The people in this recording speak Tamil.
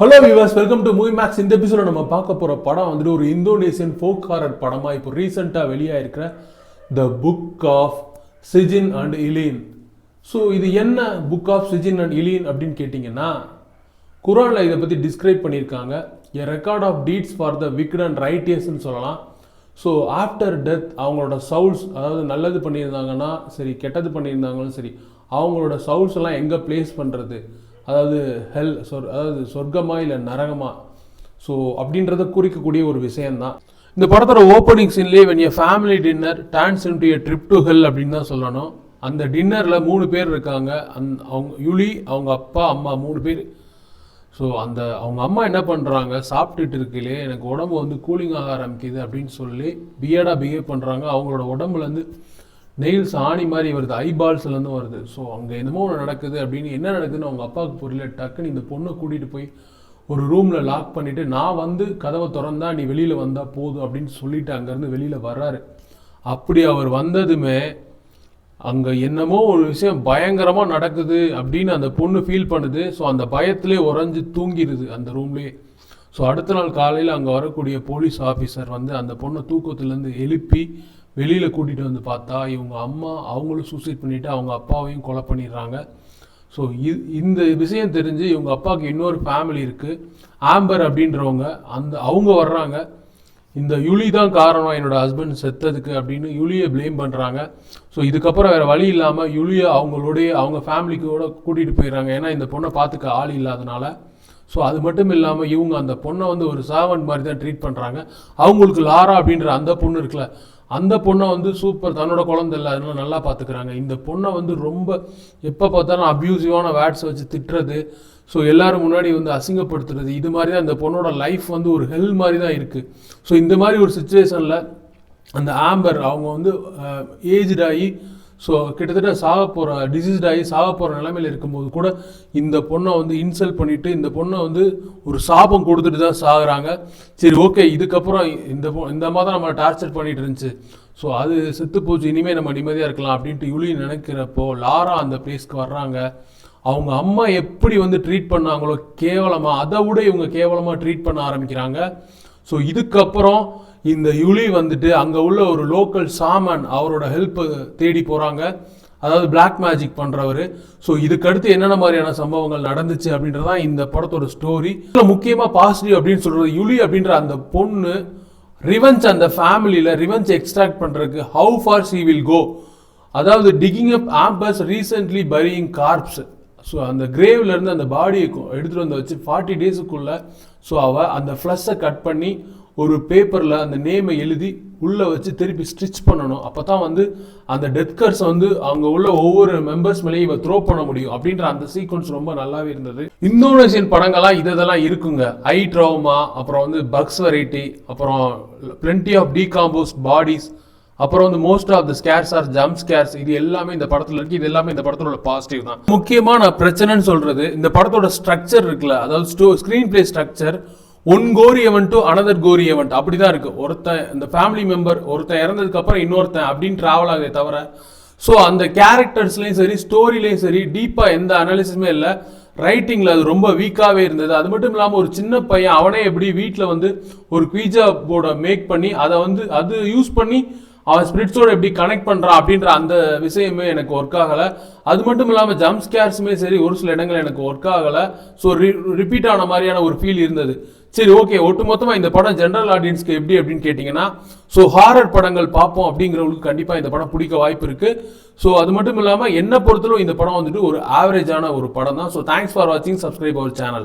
Hello viewers, welcome to Movie Max. இந்த எபிசோட நம்ம பார்க்க போகிற படம் வந்துட்டு ஒரு இந்தோனேசியன் ஃபோக் ஹாரர் படமாக இப்போ ரீசெண்டாக வெளியாகிருக்கிற the book of Sijjin and Illiyin. So இது என்ன book of Sijjin and Illiyin அப்படின்னு கேட்டிங்கன்னா, குரானில் இதை பற்றி டிஸ்கிரைப் பண்ணியிருக்காங்க. A record of deeds for the wicked and ரைட்டியஸ்ன்னு சொல்லலாம். ஸோ ஆஃப்டர் டெத் அவங்களோட சவுல்ஸ், அதாவது நல்லது பண்ணியிருந்தாங்கன்னா சரி, கெட்டது பண்ணியிருந்தாங்களும் சரி, அவங்களோட சவுல்ஸ் எல்லாம் எங்கே பிளேஸ் பண்ணுறது, அதாவது ஹெல் அதாவது சொர்க்கமா இல்லை நரகமா, ஸோ அப்படின்றத குறிக்கக்கூடிய ஒரு விஷயந்தான். இந்த படத்தோட opening சீன்லேயே when a family dinner turns into a trip to hell அப்படின்னு தான் சொல்லணும். அந்த டின்னரில் 3 பேர் இருக்காங்க. அவங்க யுலி, அவங்க அப்பா, அம்மா 3 பேர். ஸோ அவங்க அம்மா என்ன பண்ணுறாங்க, சாப்பிட்டுட்டு இருக்கலே எனக்கு உடம்பு வந்து கூலிங் ஆக ஆரம்பிக்குது அப்படின்னு சொல்லி பியர்டாக பிஹேவ் பண்ணுறாங்க. அவங்களோட உடம்புலேருந்து நெயில்ஸ் ஆணி மாதிரி வருது, ஐபால்ஸ்லேருந்து வருது. ஸோ அங்கே என்னமோ ஒன்று நடக்குது அப்படின்னு. என்ன நடக்குதுன்னு அவங்க அப்பாவுக்கு புரியல. டக்குன்னு இந்த பொண்ணை கூட்டிகிட்டு போய் ஒரு ரூமில் லாக் பண்ணிவிட்டு, நான் வந்து கதவை திறந்தா நீ வெளியில் வந்தால் போதும் அப்படின்னு சொல்லிட்டு அங்கேருந்து வெளியில் வர்றாரு. அப்படி அவர் வந்ததுமே அங்கே என்னமோ ஒரு விஷயம் பயங்கரமாக நடக்குது அப்படின்னு அந்த பொண்ணு ஃபீல் பண்ணுது. ஸோ அந்த பயத்திலே உறைஞ்சி தூங்கிடுது அந்த ரூம்லேயே. ஸோ அடுத்த நாள் காலையில் அங்கே வரக்கூடிய போலீஸ் ஆஃபீஸர் வந்து அந்த பொண்ணை தூக்கத்துலேருந்து எழுப்பி வெளியில் கூட்டிகிட்டு வந்து பார்த்தா இவங்க அம்மா அவங்களும் சூசைட் பண்ணிவிட்டு அவங்க அப்பாவையும் கொலை பண்ணிடுறாங்க. ஸோ இந்த விஷயம் தெரிஞ்சு இவங்க அப்பாவுக்கு இன்னொரு ஃபேமிலி இருக்குது, ஆம்பர் அப்படின்றவங்க. அவங்க வர்றாங்க. இந்த யுலி தான் காரணம் என்னோடய ஹஸ்பண்ட் செத்ததுக்கு அப்படின்னு யுலியை ப்ளேம் பண்ணுறாங்க. ஸோ இதுக்கப்புறம் வேறு வழி இல்லாமல் யுலியை அவங்க ஃபேமிலிக்கூட கூட்டிகிட்டு போயிடுறாங்க. ஏன்னா இந்த பொண்ணை பார்த்துக்க ஆள் இல்லாதனால. ஸோ அது மட்டும் இல்லாமல் இவங்க அந்த பொண்ணை வந்து ஒரு சர்வன்ட் மாதிரி தான் ட்ரீட் பண்ணுறாங்க. அவங்களுக்கு லாரா அப்படின்ற அந்த பொண்ணு இருக்குல்ல, அந்த பொண்ணை வந்து சூப்பர், தன்னோட குழந்தை இல்லை அதனால நல்லா பார்த்துக்கிறாங்க. இந்த பொண்ணை வந்து ரொம்ப எப்போ பார்த்தாலும் அப்யூசிவான வேர்ட்ஸ் வச்சு திட்டுறது, ஸோ எல்லோரும் முன்னாடி வந்து அசிங்கப்படுத்துறது, இது மாதிரி தான் இந்த பொண்ணோட லைஃப் வந்து ஒரு ஹெல் மாதிரி தான் இருக்குது. ஸோ இந்த மாதிரி ஒரு சுச்சுவேஷனில் அந்த ஆம்பர் அவங்க வந்து ஏஜ்டாகி, ஸோ கிட்டத்தட்ட டிசீஸ்டாகி சாக போகிற நிலைமையில் இருக்கும்போது கூட இந்த பொண்ணை வந்து இன்சல்ட் பண்ணிவிட்டு இந்த பொண்ணை வந்து ஒரு சாபம் கொடுத்துட்டு தான் சாகுறாங்க. சரி, ஓகே, இதுக்கப்புறம் இந்த மாதிரி தான் நம்ம டார்ச்சர் பண்ணிட்டு இருந்துச்சு, ஸோ அது செத்து போச்சு, இனிமேல் நம்ம நிம்மதியாக இருக்கலாம் அப்படின்ட்டு யுலி நினைக்கிறப்போ லாரா அந்த பிளேஸ்க்கு வர்றாங்க. அவங்க அம்மா எப்படி வந்து ட்ரீட் பண்ணாங்களோ கேவலமாக, அதை விட இவங்க கேவலமாக ட்ரீட் பண்ண ஆரம்பிக்கிறாங்க. ஸோ இதுக்கப்புறம் இந்த யுலி வந்துட்டு அங்கே உள்ள ஒரு லோக்கல் சாமன் அவரோட ஹெல்ப் தேடி போகிறாங்க, அதாவது பிளாக் மேஜிக் பண்ணுறவர். ஸோ இதுக்கடுத்து என்னென்ன மாதிரியான சம்பவங்கள் நடந்துச்சு அப்படின்றதான் இந்த படத்தோட ஸ்டோரி. முக்கியமாக பாசிட்டிவ் அப்படின்னு சொல்கிறது, யுலி அப்படின்ற அந்த பொண்ணு ரிவெஞ்ச், அந்த ஃபேமிலியில் ரிவெஞ்ச் எக்ஸ்ட்ராக்ட் பண்ணுறதுக்கு how far she will go, அதாவது digging up ambers recently burying corpse. So அந்த கிரேவ்லேருந்து அந்த பாடியை எடுத்துகிட்டு வந்து வச்சு 40 டேஸுக்குள்ளே ஸோ அவள் அந்த ஃப்ளஷை கட் பண்ணி ஒரு பேப்பரில் அந்த நேமை எழுதி உள்ளே வச்சு திருப்பி ஸ்டிச் பண்ணணும். அப்போ தான் வந்து அந்த டெத் கர்ஸை வந்து அவங்க உள்ள ஒவ்வொரு மெம்பர்ஸ் மேலேயும் இவ த்ரோ பண்ண முடியும் அப்படின்ற அந்த சீக்வன்ஸ் ரொம்ப நல்லாவே இருந்தது. இந்தோனேசியன் படங்கள்லாம் இதெல்லாம் இருக்குங்க. ஐ ட்ராமா, அப்புறம் வந்து பக்ஸ் வெரைட்டி, அப்புறம் பிளென்டி ஆஃப் டீகாம்போஸ்ட் பாடிஸ், அப்புறம் வந்து most of the scares are jump scares. இது எல்லாமே இந்த படத்தில் இருக்குது. இது எல்லாமே இந்த படத்தோட பாசிட்டிவ் தான். முக்கியமான பிரச்சனைன்னு சொல்கிறது இந்த படத்தோட ஸ்ட்ரக்சர் இருக்குல்ல, அதாவது ஸ்க்ரீன் பிளே ஸ்ட்ரக்சர். ஒன் கோரி எவெண்ட் டு அனதர் கோரி எவெண்ட் அப்படி தான் இருக்குது. ஒருத்தன் இந்த ஃபேமிலி மெம்பர் ஒருத்தன் இறந்ததுக்கப்புறம் இன்னொருத்தன் அப்படின்னு ட்ராவல் ஆகுதே தவிர, ஸோ அந்த கேரக்டர்ஸ்லேயும் சரி ஸ்டோரிலையும் சரி டீப்பாக எந்த அனாலிசிஸுமே இல்லை. ரைட்டிங்கில் அது ரொம்ப வீக்காகவே இருந்தது. அது மட்டும் இல்லாமல் ஒரு சின்ன பையன் அவனே எப்படி வீட்டில் வந்து ஒரு குவிஜா போர்டை மேக் பண்ணி அதை வந்து அது யூஸ் பண்ணி அவன் ஸ்பிரிட்ஸோட எப்படி கனெக்ட் பண்ணுறான் அப்படின்ற அந்த விஷயமே எனக்கு ஒர்க் ஆகலை. அது மட்டும் இல்லாமல் ஜம்ப் ஸ்கேர்ஸுமே சரி ஒரு சில இடங்கள் எனக்கு ஒர்க் ஆகலை. ஸோ ரிப்பீட் ஆன மாதிரியான ஒரு ஃபீல் இருந்தது. சரி, ஓகே, ஒட்டுமொத்தமாக இந்த படம் ஜென்ரல் ஆடியன்ஸ்க்கு எப்படி அப்படின்னு கேட்டிங்கன்னா, ஸோ ஹாரர் படங்கள் பார்ப்போம் அப்படிங்கிறவங்களுக்கு கண்டிப்பாக இந்த படம் பிடிக்க வாய்ப்பு இருக்குது. ஸோ அது மட்டும் இல்லாமல் என்னை பொறுத்தளவு இந்த படம் வந்துட்டு ஒரு ஆவரேஜான ஒரு படம் தான். ஸோ தேங்க்ஸ் ஃபார் வாட்சிங், சப்ஸ்கிரைப் அவர் சேனல்.